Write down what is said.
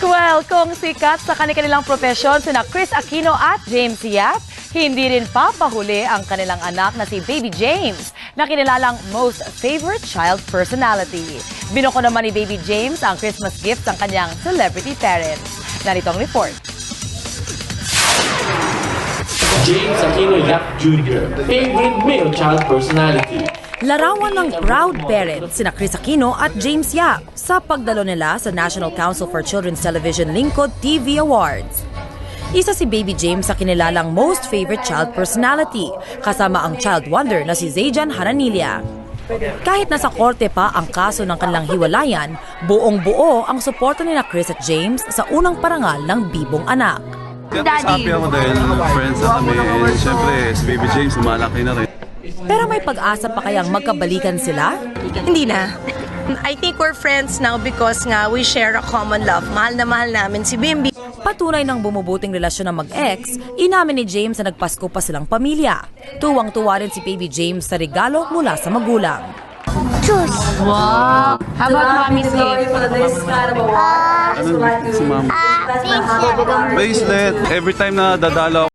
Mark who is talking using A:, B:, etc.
A: Well, kung sikat sa kanilang profesyon sina Chris Aquino at James Yap, hindi rin papahuli ang kanilang anak na si Baby James na kinilalang most favorite child personality. Binuko naman ni Baby James ang Christmas gift ng kanyang celebrity parents. Narito ang report.
B: James Aquino Yap Jr., favorite male child personality.
A: Larawan ng proud parents sina Chris Aquino at James Yap sa pagdalo nila sa National Council for Children's Television Lingkod TV Awards. Isa si Baby James sa kinilalang most favorite child personality, kasama ang child wonder na si Zayjan Haranilla. Kahit nasa korte pa ang kaso ng kanilang hiwalayan, buong-buo ang suporta nila Chris at James sa unang parangal ng bibong anak.
C: Happy ako dahil friends na kami. Siyempre, si Baby James, lumalaki na rin.
A: Pero may pag-asa pa kayang magkabalikan sila?
D: Hindi na. I think we're friends now because nga we share a common love. Mahal na mahal namin si Bimbi.
A: Patunay ng bumubuting relasyon ng mag-ex, inamin ni James na nagpasko pa silang pamilya. Tuwang-tuwa rin si Baby James sa regalo mula sa magulang.
E: Wow! How about mommy's gift?
C: Ano si mama? Bracelet. Every time na dadalo